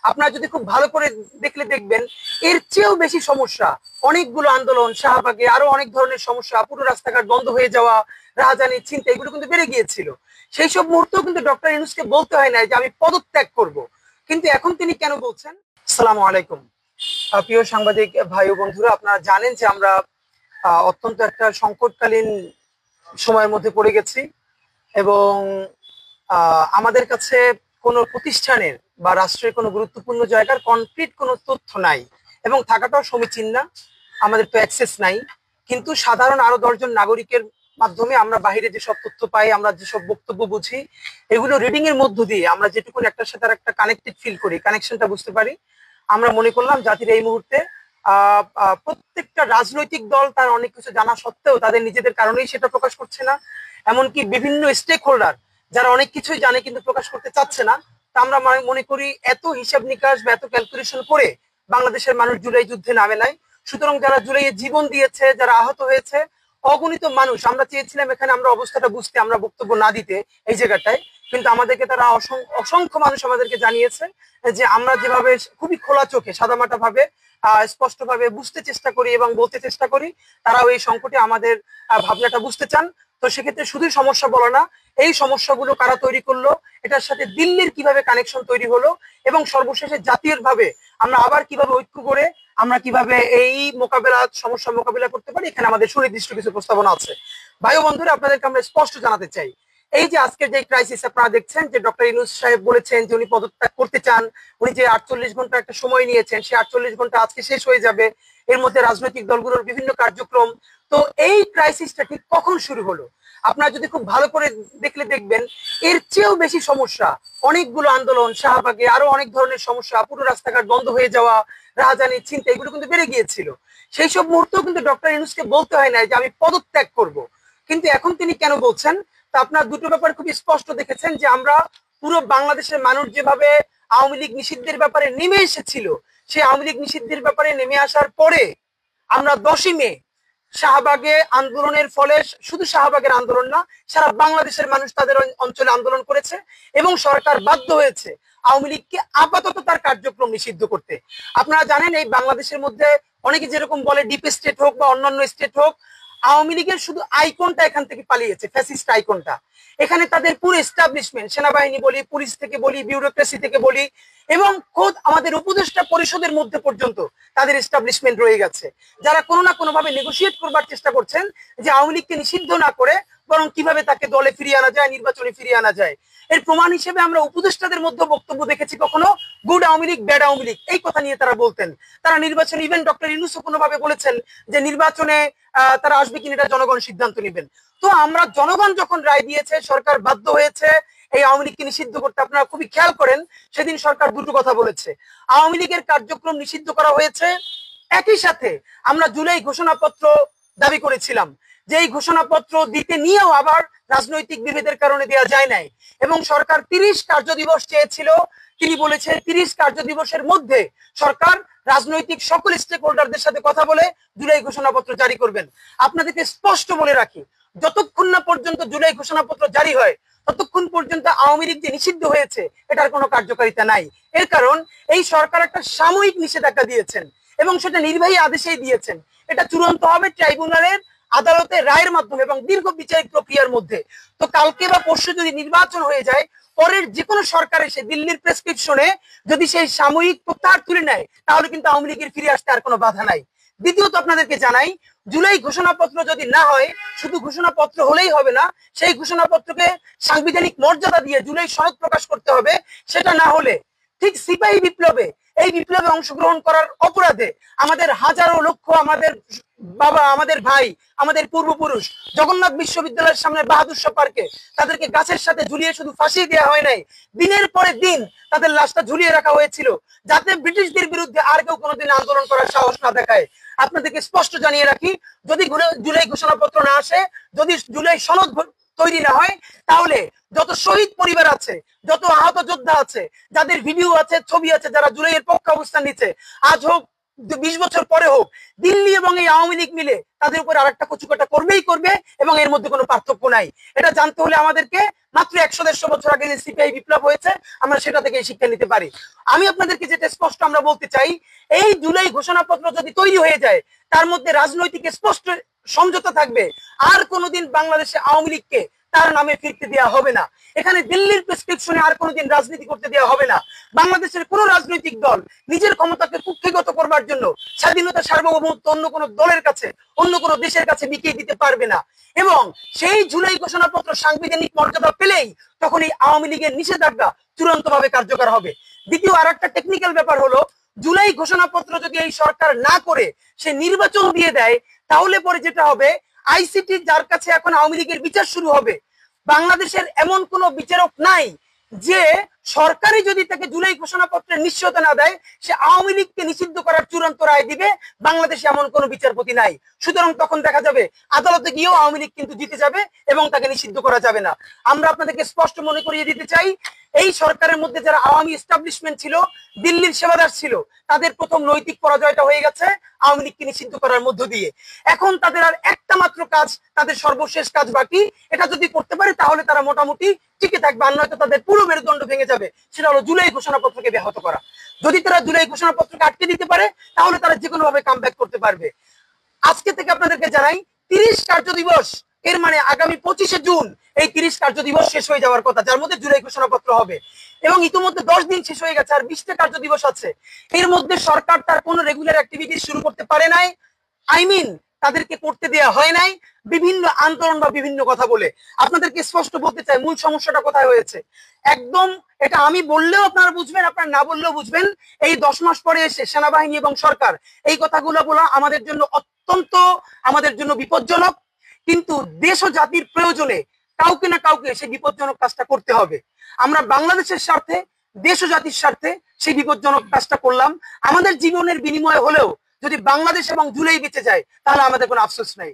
আপনারা যদি খুব ভালো করে দেখলে দেখবেন এর চেয়েও বেশি সমস্যা, অনেকগুলো আন্দোলন, শাহবাগে আরো অনেক ধরনের সমস্যা, পুরো রাস্তাঘাট বন্ধ হয়ে যাওয়া, রাহাজানি, চিন্তা, এগুলো কিন্তু বেড়ে গিয়েছিল। সেই সব মুহূর্তেও কিন্তু ডক্টর ইউনূসকে বলতে হয় না যে আমি পদত্যাগ করব, কিন্তু এখন তিনি কেন বলছেন? আসসালামু আলাইকুম প্রিয় সাংবাদিক ভাই ও বন্ধুরা, আপনারা জানেন যে আমরা অত্যন্ত একটা সংকটকালীন সময়ের মধ্যে পড়ে গেছি এবং আমাদের কাছে কোনো প্রতিষ্ঠানের বা রাষ্ট্রের কোনো গুরুত্বপূর্ণ জায়গার কনক্রিট কোনো তথ্য নাই এবং থাকাটাও সমীচীন না। আমাদের তো অ্যাক্সেস নাই, কিন্তু সাধারণ আরো 10 জন নাগরিকের মাধ্যমে আমরা বাহিরে যেসব তথ্য পাই, আমরা যেসব বক্তব্য বুঝি, এগুলো রিডিং এর মধ্য দিয়ে আমরা যেটুকু একটার সাথে একটা কানেক্টেড ফিল করি, কানেকশনটা বুঝতে পারি। আমরা মনে করলাম জাতির এই মুহূর্তে প্রত্যেকটা রাজনৈতিক দল তার অনেক কিছু জানা সত্ত্বেও তাদের নিজেদের কারণেই সেটা প্রকাশ করছে না। এমনকি বিভিন্ন স্টেক হোল্ডার যারা অনেক কিছুই জানে কিন্তু প্রকাশ করতে চাচ্ছে না। তা আমরা মনে করি এত হিসাব নিকাশ বা এত ক্যালকুলেশন করে বাংলাদেশের মানুষ জুলাই যুদ্ধে নামে নাই। সুতরাং যারা জুলাইয়ে জীবন দিয়েছে, যারা আহত হয়েছে, অগণিত মানুষ, আমরা চেয়েছিলাম এখানে আমরা অবস্থাটা বুঝতে, আমরা বক্তব্য না দিতে এই জায়গাটায়, কিন্তু আমাদেরকে তারা অসংখ্য মানুষ আমাদেরকে জানিয়েছে যে আমরা যেভাবে খুবই খোলা চোখে সাদামাটা ভাবে স্পষ্ট ভাবে বুঝতে চেষ্টা করি এবং বলতে চেষ্টা করি, তারাও এই সংকটে আমাদের ভাবনাটা বুঝতে চান। তো সেক্ষেত্রে শুধুই সমস্যা বলো না, এই সমস্যাগুলো কারা তৈরি করলো, এটার সাথে দিল্লির কিভাবে কানেকশন তৈরি হলো, এবং সর্বশেষে জাতীয় ভাবে আমরা আবার কিভাবে ঐক্য করে আমরা কিভাবে এই সমস্যা মোকাবিলা করতে পারি, এখানে আমাদের সুনির্দিষ্ট কিছু প্রস্তাবনা আছে। ভাই ও বন্ধুরা, আপনাদেরকে আমরা স্পষ্ট জানাতে চাই, এই যে আজকের যে ক্রাইসিস আপনারা দেখছেন, যে ডক্টর ইউনূস সাহেব বলেছেন যে উনি পদত্যাগ করতে চান, উনি যে 48 ঘন্টা একটা সময় নিয়েছেন, সেই 48 ঘন্টা আজকে শেষ হয়ে যাবে, এর মধ্যে রাজনৈতিক দলগুলোর বিভিন্ন কার্যক্রম। তো এই ক্রাইসিসটা ঠিক কখন শুরু হলো? আপনারা যদি খুব ভালো করে দেখলে দেখবেন এর চেয়েও বেশি সমস্যা, অনেকগুলো আন্দোলন, শাহবাগে আরো অনেক ধরনের সমস্যা, পুরো রাস্তাঘাট বন্ধ হয়ে যাওয়া, রাহাজানি, চিন্তা, এগুলো কিন্তু বেড়ে গিয়েছিল। সেই সব মুহূর্তেও কিন্তু ডক্টর ইউনূসকে বলতে হয় না যে আমি পদত্যাগ করব, কিন্তু এখন তিনি কেন বলছেন? তা আপনারা দুটো ব্যাপার খুব স্পষ্ট দেখেছেন যে আমরা পুরো বাংলাদেশের মানুষ যেভাবে আওয়ামী লীগ নিষিদ্ধের ব্যাপারে নেমে এসেছিল, সেই আওয়ামী লীগ নিষিদ্ধের ব্যাপারে নেমে আসার পরে আমরা 10ই মে শাহবাগে আন্দোলনের ফলে, শুধু শাহবাগের আন্দোলন না, সারা বাংলাদেশের মানুষ তাদের অঞ্চলে আন্দোলন করেছে এবং সরকার বাধ্য হয়েছে আওয়ামী লীগকে আপাতত তার কার্যক্রম নিষিদ্ধ করতে। আপনারা জানেন এই বাংলাদেশের মধ্যে অনেকে যেরকম বলে ডিপ স্টেট হোক বা অন্যান্য স্টেট হোক, আওয়ামী লীগের শুধু আইকনটা এখান থেকে পালিয়েছে, ফ্যাসিস্ট আইকনটা। এখানে তাদের পুরো এস্টাবলিশমেন্ট, সেনাবাহিনী বলি, পুলিশ থেকে বলি, বিউরোক্রেসি থেকে বলি, এবং খোদ আমাদের উপদেষ্টা পরিষদের মধ্যে পর্যন্ত তাদের এস্টাবলিশমেন্ট রয়ে গেছে, যারা কোনো না কোনো ভাবে নেগোসিয়েট করবার চেষ্টা করছেন যে আওয়ামী লীগকে নিষিদ্ধ না করে বরং কিভাবে তাকে দলে ফিরিয়ে আনা যায়, নির্বাচনে ফিরিয়ে আনা যায়। এর প্রমাণ হিসেবে আমরা উপদেষ্টাদের মধ্যে বক্তব্য দেখেছি কখনো গুড আওয়ামী লীগ, ব্যাড আওয়ামী লীগ, এই কথা নিয়ে তারা বলতেন। তারা নির্বাচনে, ইভেন ডক্টর ইউনূসও কোনোভাবে বলেছেন যে নির্বাচনে তারা আসবে কিনা এটা জনগণ সিদ্ধান্ত নেবেন। তো আমরা, জনগণ যখন রায় দিয়েছে, সরকার বাধ্য হয়েছে এই আওয়ামী লীগকে নিষিদ্ধ করতে। আপনারা খুবই খেয়াল করেন সেদিন সরকার দুটো কথা বলেছে, আওয়ামী লীগের কার্যক্রম নিষিদ্ধ করা হয়েছে, একই সাথে আমরা জুলাই ঘোষণাপত্র দাবি করেছিলাম যে এই ঘোষণাপত্র দিতে নিয়েও আবার রাজনৈতিক বিভেদের কারণে দেওয়া যায় নাই, এবং সরকার 30 কার্য দিবস চেয়েছিল। তিনি বলেছে 30 কার্য দিবসের মধ্যে সরকার রাজনৈতিক সকল স্টেক হোল্ডারদের সাথে কথা বলে জুলাই ঘোষণাপত্র জারি করবেন। আপনাদেরকে স্পষ্ট বলে রাখি, যতক্ষণ না পর্যন্ত জুলাই ঘোষণাপত্র জারি হয় ততক্ষণ পর্যন্ত আওয়ামী লীগ যে নিষিদ্ধ হয়েছে এটার কোনো কার্যকারিতা নাই। এর কারণ এই সরকার একটা সাময়িক নিষেধাজ্ঞা দিয়েছেন এবং সেটা নির্বাহী আদেশেই দিয়েছেন। এটা চূড়ান্ত হবে ট্রাইব্যুনালের আদালতের রায়ের মাধ্যমে এবং দীর্ঘ বিচারিক প্রক্রিয়ার মধ্যে। তো কালকে বা পরশু যদি নির্বাচন হয়ে যায়, পরের যে কোনো সরকার এসে দিল্লির প্রেসক্রিপশনে যদি সেই সাময়িক প্রত্যাহার তুলে নেয়, তাহলে কিন্তু আওয়ামী লীগের ফিরে আসতে আর কোনো বাধা নাই। দ্বিতীয়ত আপনাদেরকে জানাই, জুলাই ঘোষণাপত্র যদি না হয়, শুধু ঘোষণাপত্র হলেই হবে না, সেই ঘোষণাপত্রকে সাংবিধানিক মর্যাদা দিয়ে জুলাই সনদ প্রকাশ করতে হবে। সেটা না হলে ঠিক সিপাহী বিপ্লবে, এই বিপ্লবে অংশগ্রহণ করার অপরাধে আমাদের হাজারো লক্ষ, আমাদের বাবা, আমাদের ভাই, আমাদের পূর্বপুরুষ জগন্নাথ বিশ্ববিদ্যালয়ের সামনে বাহাদুর শাহ পার্কে তাদেরকে গাছের সাথে ঝুলিয়ে শুধু ফাঁসি দেওয়া হয় নাই, দিনের পরে দিন তাদের লাশটা ঝুলিয়ে রাখা হয়েছিল, যাতে ব্রিটিশদের বিরুদ্ধে আর কেউ কোনোদিন আন্দোলন করার সাহস না দেখায়। আপনাদেরকে স্পষ্ট জানিয়ে রাখি, যদি জুলাই ঘোষণাপত্র না আসে, যদি জুলাই সনদ তৈরি না হয়, তাহলে যত শহীদ পরিবার আছে, যত আহত যোদ্ধা আছে, যাদের ভিডিও আছে, ছবি আছে, যারা জুলাইয়ের পক্ষে অবস্থান নিচ্ছে, আজ হোক 20 বছর পরে হোক, দিল্লি এবং এই আওয়ামী লীগ মিলে তাদের উপর আরেকটা কচুকাটা করবেই করবে, এবং এর মধ্যে কোনো পার্থক্য নাই। এটা জানতে হলে আমাদেরকে মাত্র 100-150 বছর আগে যে সিপিআই বিপ্লব হয়েছে আমরা সেটা থেকে শিক্ষা নিতে পারি। আমি আপনাদেরকে যেটা স্পষ্ট আমরা বলতে চাই, এই জুলাই ঘোষণাপত্র যদি তৈরি হয়ে যায়, তার মধ্যে রাজনৈতিক স্পষ্ট সমঝোতা থাকবে, আর কোনোদিন বাংলাদেশে আওয়ামী লীগকে তার নামে ফিরতে দেওয়া হবে না। এখানে দিল্লির প্রেসক্রিপশনে আর কোনোদিন রাজনীতি করতে দেওয়া হবে না। বাংলাদেশের কোন রাজনৈতিক দল নিজের ক্ষমতাকে কুক্ষিগত করবার জন্য স্বাধীনতা সার্বভৌমত্ব অন্য কোনো দলের কাছে, অন্য কোনো দেশের কাছে বিকিয়ে দিতে পারবে না। এবং সেই জুলাই ঘোষণাপত্র সাংবিধানিক মর্যাদা পেলেই তখন এই আওয়ামী লীগের নিষেধাজ্ঞা চূড়ান্তভাবে কার্যকর হবে। দ্বিতীয় আর একটা টেকনিক্যাল ব্যাপার হলো, জুলাই ঘোষণাপত্র যদি এই সরকার না করে সে নির্বাচন দিয়ে দেয়, তাহলে পরে যেটা হবে, আইসিটি যার কাছে এখন আওয়ামী লীগের বিচার শুরু হবে। বাংলাদেশের এমন কোন বিচারক নাই যে সরকারি যদি তাকে জুলাই ঘোষণাপত্রের নিশ্চয়তা না দেয় সে আওয়ামী লীগকে নিষিদ্ধ করার চূড়ান্ত রায় দিবে। বাংলাদেশে এমন কোন বিচারপতি নাই। সুতরাং তখন দেখা যাবে আদালতে গিয়েও আওয়ামী লীগ কিন্তু জিতে যাবে এবং তাকে নিষিদ্ধ করা যাবে না। আমরা আপনাদেরকে স্পষ্ট মনে করিয়ে দিতে চাই, এই সরকারের মধ্যে যারা আওয়ামী এস্টাবলিশমেন্ট ছিল, দিল্লির সেবাদার ছিল, তাদের প্রথম নৈতিক পরাজয়টা হয়ে গেছে আওয়ামী লীগকে নিষিদ্ধ করার মধ্য দিয়ে। এখন তাদের আর একটা মাত্র কাজ, তাদের সর্বশেষ কাজ বাকি। এটা যদি করতে পারে তাহলে তারা মোটামুটি টিকে থাকবে, আর নয়তো তাদের পুরো মেরুদণ্ড ভেঙে যাবে। সেটা হলো জুলাই ঘোষণাপত্রকে ব্যাহত করা। যদি তারা জুলাই ঘোষণাপত্রকে আটকে দিতে পারে তাহলে তারা যে কোনো ভাবে কামব্যাক করতে পারবে। আজকে থেকে আপনাদেরকে জানাই, 30 কার্য দিবস, এর মানে আগামী 25শে জুন এই 30 কার্য দিবস শেষ হয়ে যাওয়ার কথা, যার মধ্যে জুলাই ঘোষণাপত্র হবে। এবং ইতিমধ্যে 10 দিন শেষ হয়ে গেছে, আর 20টা কার্য দিবস আছে। এর মধ্যে সরকার তার কোনো রেগুলার অ্যাক্টিভিটি শুরু করতে পারে নাই, তাদেরকে করতে দেওয়া হয় নাই, বিভিন্ন আন্দোলন বা বিভিন্ন কথা বলে। আপনাদেরকে স্পষ্ট বলতে চাই মূল সমস্যাটা কোথায় হয়েছে। একদম এটা আমি বললেও আপনারা বুঝবেন, আপনারা না বললেও বুঝবেন। এই 10 মাস পরে এসে সেনাবাহিনী এবং সরকার এই কথাগুলো বলা আমাদের জন্য অত্যন্ত, আমাদের জন্য বিপজ্জনক। কিন্তু দেশ ও জাতির প্রয়োজনে কাউকে না কাউকে সেই বিপজ্জনক কাজটা করতে হবে। আমরা বাংলাদেশের স্বার্থে, দেশ ও জাতির স্বার্থে সেই বিপজ্জনক কাজটা করলাম। আমাদের জীবনের বিনিময়ে হলেও যদি বাংলাদেশ এবং জুলাই বেঁচে যায় তাহলে আমাদের কোনো আফসোস নাই।